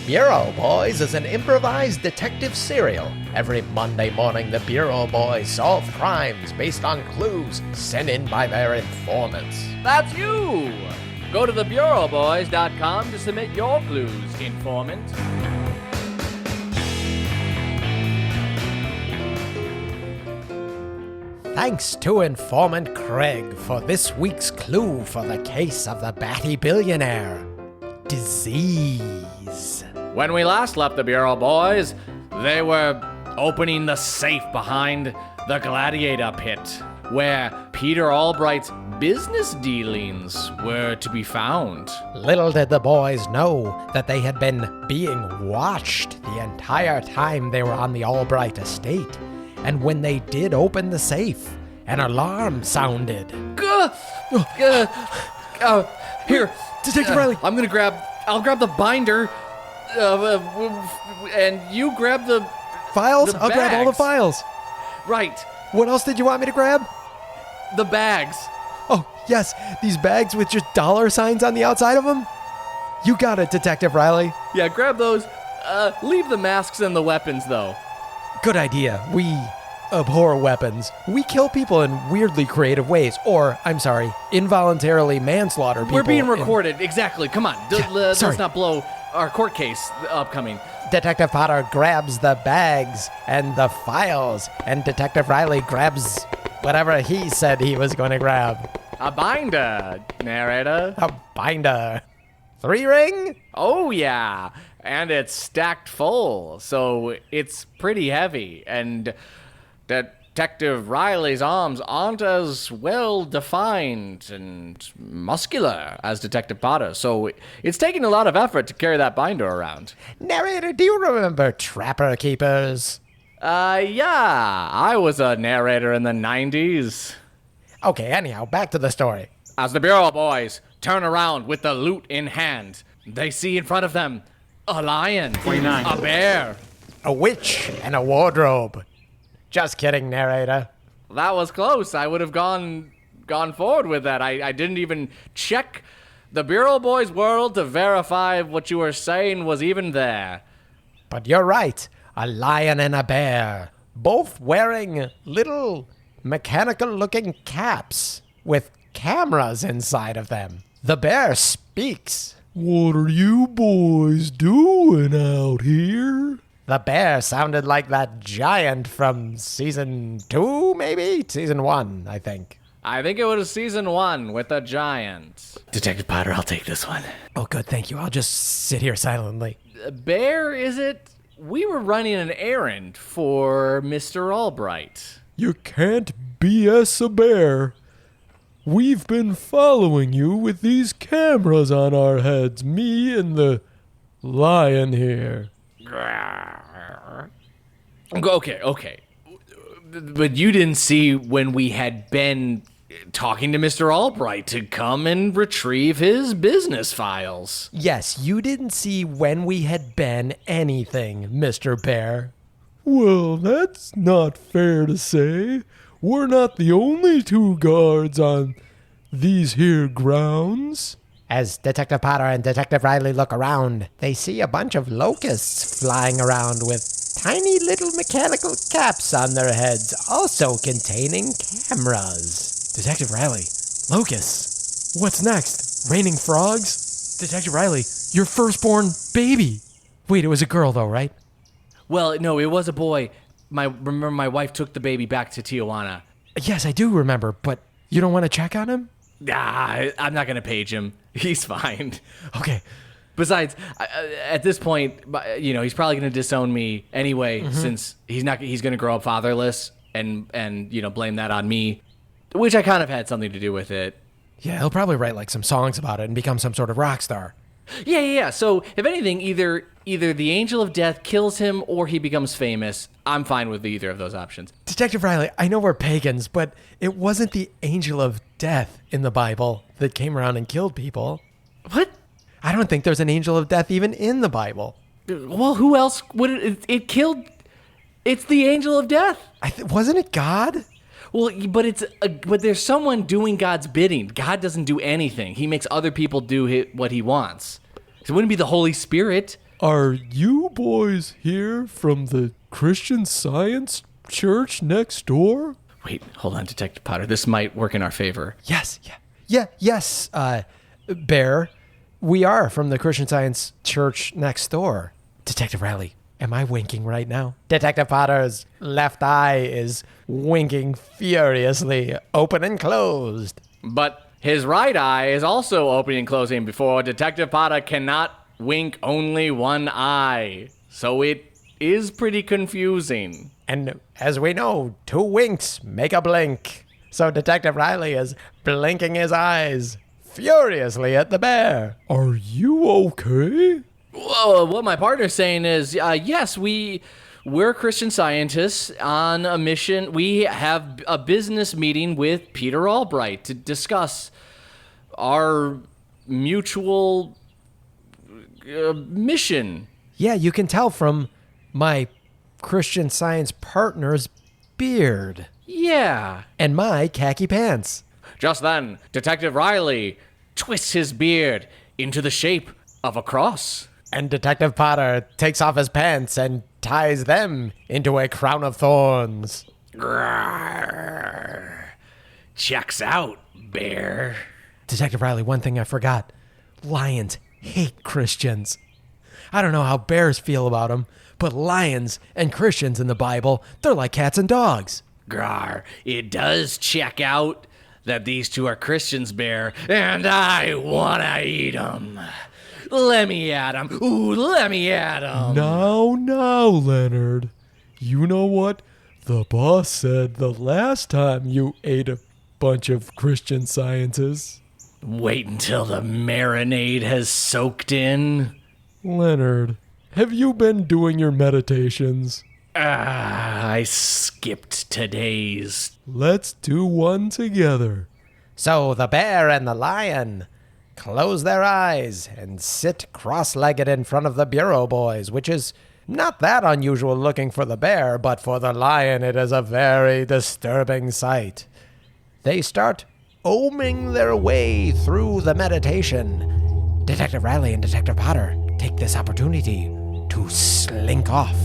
Bureau Boys is an improvised detective serial. Every Monday morning, the Bureau Boys solve crimes based on clues sent in by their informants. That's you! Go to thebureauboys.com to submit your clues, informant. Thanks to informant Craig for this week's clue for the case of the Batty Billionaire. Disease. When we last left the Bureau Boys, they were opening the safe behind the Gladiator Pit, where Peter Albright's business dealings were to be found. Little did the boys know that they had been being watched the entire time they were on the Albright Estate. And when they did open the safe, an alarm sounded. Here, Detective Riley! I'll grab the binder, and you grab the Files? the I'll grab all the bags. files. Right, What else did you want me to grab? the bags. Oh, yes, these bags with just dollar signs on the outside of them? You got it, Detective Riley. Yeah, grab those. Leave the masks and the weapons, though. Good idea. We abhor weapons. We kill people in weirdly creative ways. Or, I'm sorry, involuntarily manslaughter people. We're being recorded. Exactly. Come on. sorry. Let's not blow our court case upcoming. Detective Potter grabs the bags and the files, and Detective Riley grabs whatever he said he was going to grab. A binder, narrator. A binder. 3-ring? Oh, yeah. And it's stacked full, so it's pretty heavy. And Detective Riley's arms aren't as well defined and muscular as Detective Potter, so it's taking a lot of effort to carry that binder around. Narrator, do you remember Trapper Keepers? Yeah, I was a narrator in the 90s. Okay, anyhow, back to the story. As the Bureau Boys turn around with the loot in hand, they see in front of them a lion, 29. a bear. A witch and a wardrobe. Just kidding, narrator. That was close. I would have gone forward with that. I didn't even check the Bureau Boys world to verify what you were saying was even there. But you're right. A lion and a bear. Both wearing little mechanical-looking caps with cameras inside of them. The bear speaks. What are you boys doing out here? The bear sounded like that giant from season 2, maybe? Season 1, I think. I think it was season 1 with the giant. Detective Potter, I'll take this one. Oh, good, thank you. I'll just sit here silently. Bear, is it? We were running an errand for Mr. Albright. You can't BS a bear. We've been following you with these cameras on our heads, me and the lion here. Okay. But you didn't see when we had been talking to Mr. Albright to come and retrieve his business files. Yes, you didn't see when we had been anything, Mr. Bear. Well, that's not fair to say. We're not the only two guards on these here grounds. As Detective Potter and Detective Riley look around, they see a bunch of locusts flying around with tiny little mechanical caps on their heads, also containing cameras. Detective Riley, locusts. What's next? Raining frogs? Detective Riley, your firstborn baby. Wait, it was a girl though, right? Well, no, it was a boy. Remember my wife took the baby back to Tijuana. Yes, I do remember, but you don't want to check on him? I'm not going to page him. He's fine. Okay. Besides, at this point, he's probably going to disown me anyway, since he's going to grow up fatherless and blame that on me, which I kind of had something to do with it. Yeah, he'll probably write like some songs about it and become some sort of rock star. Yeah. So if anything, either the Angel of Death kills him or he becomes famous. I'm fine with either of those options. Detective Riley, I know we're pagans, but it wasn't the Angel of Death in the Bible that came around and killed people. What? I don't think there's an Angel of Death even in the Bible. Well, who else would it killed? It's the Angel of Death. Wasn't it God? Well, but but there's someone doing God's bidding. God doesn't do anything. He makes other people do what he wants. It wouldn't be the Holy Spirit. Are you boys here from the Christian Science church next door? Wait, hold on, Detective Potter. This might work in our favor. Yes, yes, Bear. We are from the Christian Science church next door. Detective Riley, am I winking right now? Detective Potter's left eye is winking furiously, open and closed. But his right eye is also opening and closing before Detective Potter cannot wink only one eye. So it is pretty confusing. And as we know, 2 winks make a blink. So Detective Riley is blinking his eyes furiously at the bear. Are you okay? Whoa, what my partner's saying is, yes, we're Christian scientists on a mission. We have a business meeting with Peter Albright to discuss our mutual mission. Yeah, you can tell from my Christian Science partner's beard Yeah. and my khaki pants. Just then, Detective Riley twists his beard into the shape of a cross. And Detective Potter takes off his pants and ties them into a crown of thorns. Grrr. Checks out, bear. Detective Riley, one thing I forgot. Lions hate Christians. I don't know how bears feel about them, but lions and Christians in the Bible, they're like cats and dogs. Grrr. It does check out that these two are Christians, bear, and I wanna eat them. Let me at him. Ooh, let me at him. Now, Leonard. You know what the boss said the last time you ate a bunch of Christian scientists? Wait until the marinade has soaked in. Leonard, have you been doing your meditations? I skipped today's. Let's do one together. So the bear and the lion close their eyes and sit cross-legged in front of the bureau boys, which is not that unusual looking for the bear, but for the lion it is a very disturbing sight. They start oming their way through the meditation. Detective Riley and Detective Potter take this opportunity to slink off.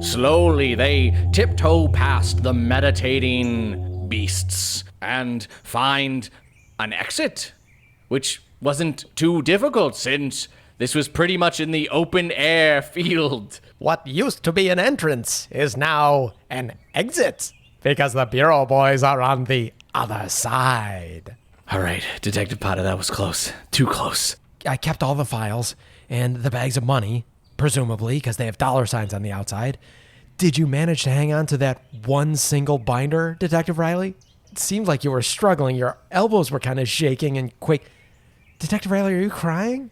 Slowly, they tiptoe past the meditating beasts and find an exit, which wasn't too difficult since this was pretty much in the open air field. What used to be an entrance is now an exit, because the bureau boys are on the other side. All right, Detective Potter, that was close. Too close. I kept all the files and the bags of money, presumably, because they have dollar signs on the outside. Did you manage to hang on to that one single binder, Detective Riley? It seemed like you were struggling. Your elbows were kind of shaking and quick. Detective Riley, are you crying?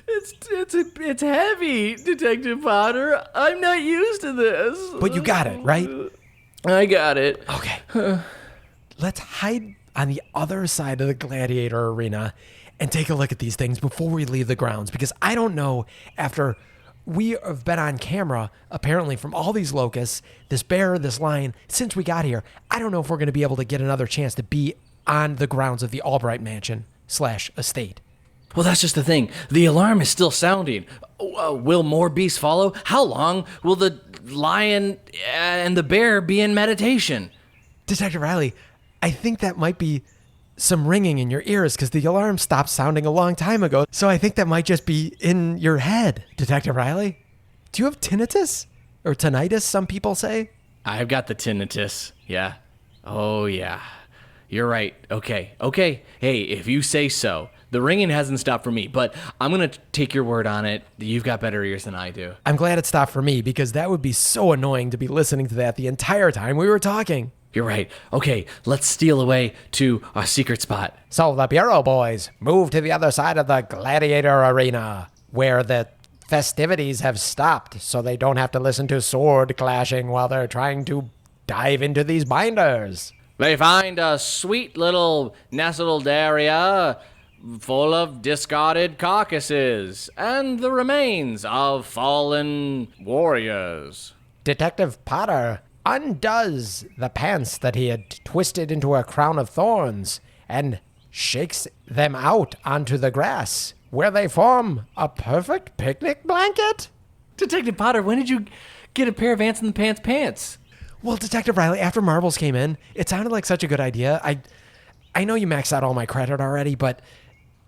It's heavy, Detective Potter. I'm not used to this. But you got it, right? I got it. Okay. Let's hide on the other side of the gladiator arena and take a look at these things before we leave the grounds, because I don't know, after we have been on camera, apparently from all these locusts, this bear, this lion, since we got here, I don't know if we're going to be able to get another chance to be on the grounds of the Albright Mansion / estate. Well, that's just the thing. The alarm is still sounding. Will more beasts follow? How long will the lion and the bear be in meditation? Detective Riley, I think that might be some ringing in your ears because the alarm stopped sounding a long time ago. So I think that might just be in your head, Detective Riley. Do you have tinnitus? Or tinnitus, some people say? I've got the tinnitus. Yeah. Oh, yeah. You're right. Okay. Hey, if you say so. The ringing hasn't stopped for me, but I'm going to take your word on it. You've got better ears than I do. I'm glad it stopped for me because that would be so annoying to be listening to that the entire time we were talking. You're right. Okay, let's steal away to our secret spot. So the bureau boys move to the other side of the gladiator arena, where the festivities have stopped so they don't have to listen to sword clashing while they're trying to dive into these binders. They find a sweet little nestled area full of discarded carcasses and the remains of fallen warriors. Detective Potter undoes the pants that he had twisted into a crown of thorns and shakes them out onto the grass, where they form a perfect picnic blanket? Detective Potter, when did you get a pair of ants in the pants? Well, Detective Riley, after marbles came in, it sounded like such a good idea. I know you maxed out all my credit already, but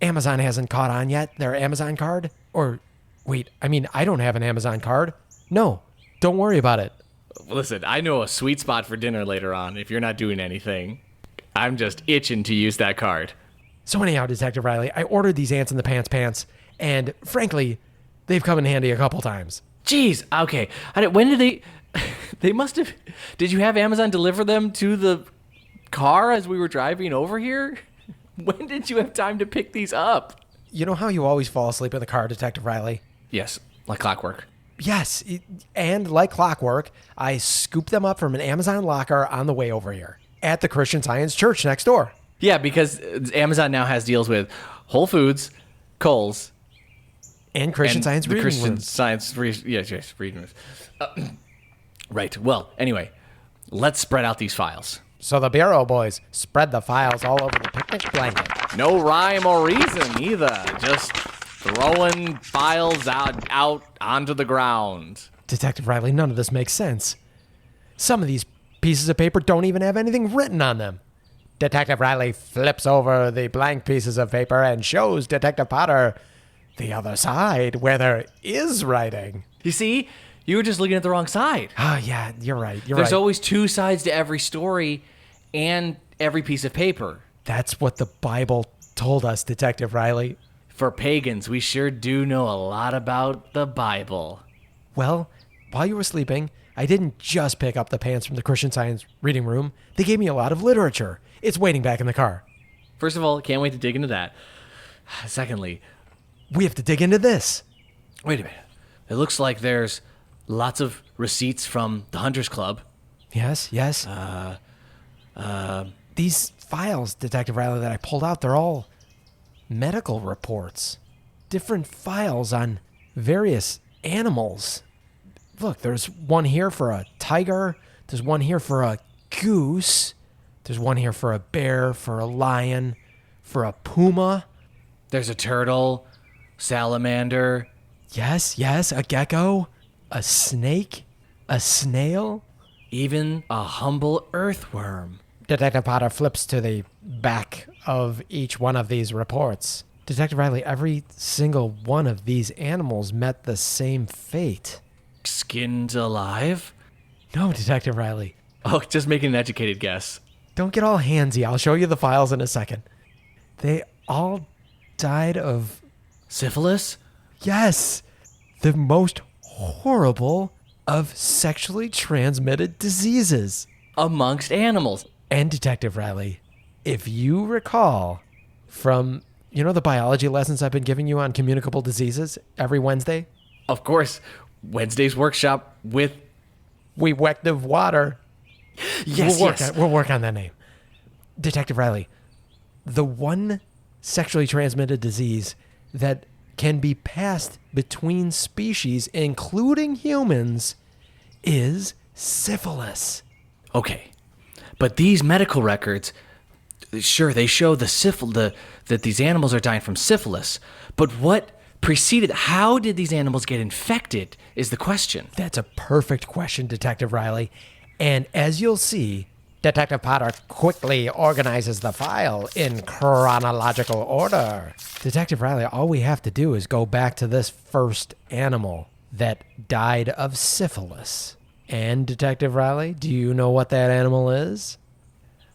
Amazon hasn't caught on yet, their Amazon card. Or, wait, I mean, I don't have an Amazon card. No, don't worry about it. Listen, I know a sweet spot for dinner later on if you're not doing anything. I'm just itching to use that card. So anyhow, Detective Riley, I ordered these ants in the pants, and frankly, they've come in handy a couple times. Jeez, okay. When did they... They must have... Did you have Amazon deliver them to the car as we were driving over here? When did you have time to pick these up? You know how you always fall asleep in the car, Detective Riley? Yes, like clockwork. Yes, and like clockwork, I scooped them up from an Amazon locker on the way over here at the Christian Science Church next door. Yeah, because Amazon now has deals with Whole Foods, Kohl's, And Christian and Science the reading Christian rooms. Science, yes, reading rooms. Right. Well, anyway, let's spread out these files. So the Bureau boys spread the files all over the picnic blanket. No rhyme or reason either. Just throwing files out onto the ground. Detective Riley, none of this makes sense. Some of these pieces of paper don't even have anything written on them. Detective Riley flips over the blank pieces of paper and shows Detective Potter the other side where there is writing. You see, you were just looking at the wrong side. Oh, yeah, you're right. There's always two sides to every story and every piece of paper. That's what the Bible told us, Detective Riley. For pagans, we sure do know a lot about the Bible. Well, while you were sleeping, I didn't just pick up the pants from the Christian Science reading room. They gave me a lot of literature. It's waiting back in the car. First of all, can't wait to dig into that. Secondly, We have to dig into this. wait a minute. It looks like there's lots of receipts from the Hunters Club. Yes. These files, Detective Riley, that I pulled out, they're all medical reports. Different files on various animals. Look, there's one here for a tiger. There's one here for a goose. There's one here for a bear, for a lion, for a puma. There's a turtle, salamander. Yes, a gecko, a snake, a snail. Even a humble earthworm. Detective Potter flips to the back of each one of these reports. Detective Riley, every single one of these animals met the same fate. Skinned alive? No, Detective Riley. Oh, just making an educated guess. Don't get all handsy. I'll show you the files in a second. They all died of, Syphilis? yes, the most horrible of sexually transmitted diseases. Amongst animals. And Detective Riley, if you recall from, the biology lessons I've been giving you on communicable diseases every Wednesday, Of course, Wednesday's workshop with... we whacked of water. Yes, We'll work on that name. Detective Riley, the one sexually transmitted disease that can be passed between species, including humans, is syphilis. Okay, but these medical records, sure, they show that these animals are dying from syphilis, but what preceded, how did these animals get infected is the question. That's a perfect question, Detective Riley. And as you'll see, Detective Potter quickly organizes the file in chronological order. Detective Riley, all we have to do is go back to this first animal that died of syphilis. And Detective Riley, do you know what that animal is?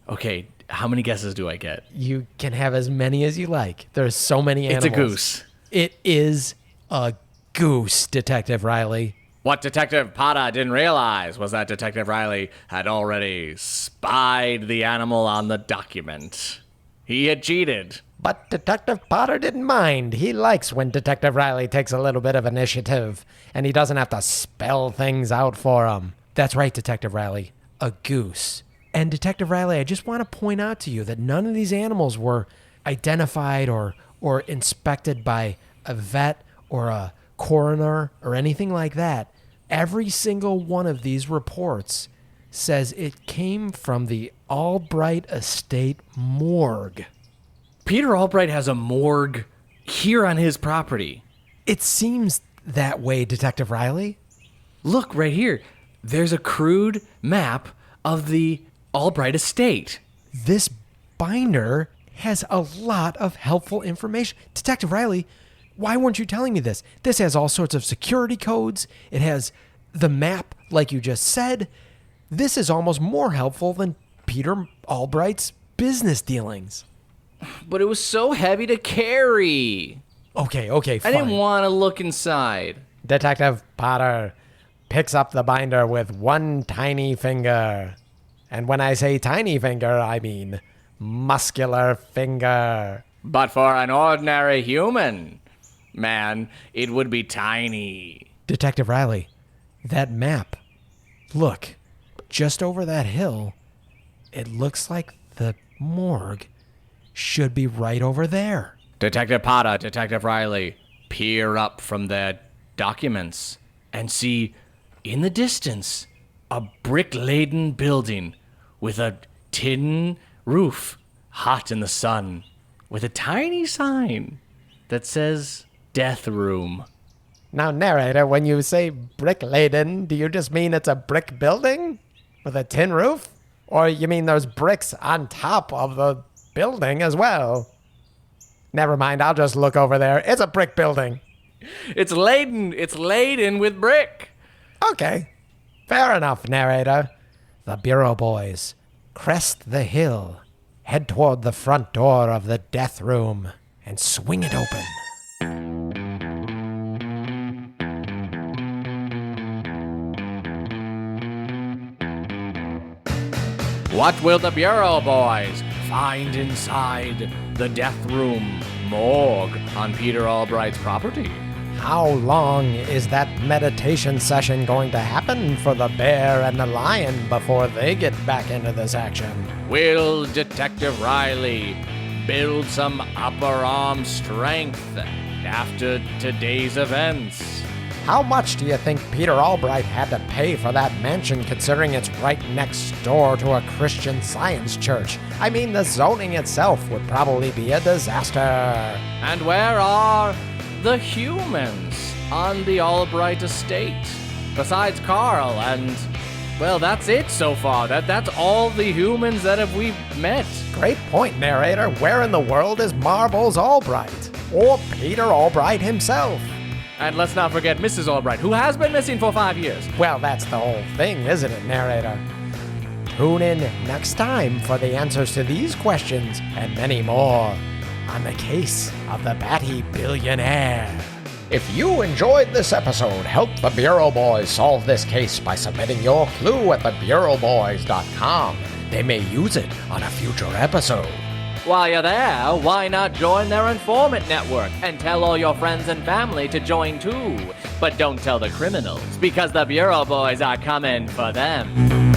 Okay, how many guesses do I get? You can have as many as you like. There's so many animals. It's a goose. It is a goose, Detective Riley. What Detective Potter didn't realize was that Detective Riley had already spied the animal on the document. He had cheated. But Detective Potter didn't mind. He likes when Detective Riley takes a little bit of initiative, and he doesn't have to spell things out for him. That's right, Detective Riley. A goose. And Detective Riley, I just want to point out to you that none of these animals were identified or inspected by a vet or a coroner or anything like that. Every single one of these reports says it came from the Albright Estate morgue. Peter Albright has a morgue here on his property. It seems that way, Detective Riley. Look right here. There's a crude map of the Albright Estate. This binder has a lot of helpful information. Detective Riley, why weren't you telling me this? This has all sorts of security codes. It has the map, like you just said. This is almost more helpful than Peter Albright's business dealings. But it was so heavy to carry. Okay, fine. I didn't want to look inside. Detective Potter picks up the binder with one tiny finger. And when I say tiny finger, I mean muscular finger. But for an ordinary human, man, it would be tiny. Detective Riley, that map. Look, just over that hill, it looks like the morgue should be right over there. Detective Potter, Detective Riley, peer up from their documents And see, in the distance, a brick-laden building with a tin roof, hot in the sun, with a tiny sign that says Death Room. Now, narrator, when you say brick-laden, do you just mean it's a brick building with a tin roof? Or you mean there's bricks on top of the building as well? Never mind, I'll just look over there. It's a brick building. It's laden with brick. Okay, fair enough, narrator. The Bureau boys crest the hill, head toward the front door of the death room, and swing it open. What will the Bureau boys find inside the death room morgue on Peter Albright's property? How long is that meditation session going to happen for the bear and the lion before they get back into this action? Will Detective Riley build some upper arm strength after today's events? How much do you think Peter Albright had to pay for that mansion, considering it's right next door to a Christian Science church? I mean, the zoning itself would probably be a disaster. And where are the humans on the Albright Estate? Besides Carl and, well, that's it so far. That's all the humans that we've met. Great point, narrator. Where in the world is Marbles Albright? Or Peter Albright himself? And let's not forget Mrs. Albright, who has been missing for 5 years. Well, that's the whole thing, isn't it, narrator? Tune in next time for the answers to these questions and many more on the case of the Batty Billionaire. If you enjoyed this episode, help the Bureau Boys solve this case by submitting your clue at thebureauboys.com. They may use it on a future episode. While you're there, why not join their informant network and tell all your friends and family to join too? But don't tell the criminals, because the Bureau Boys are coming for them.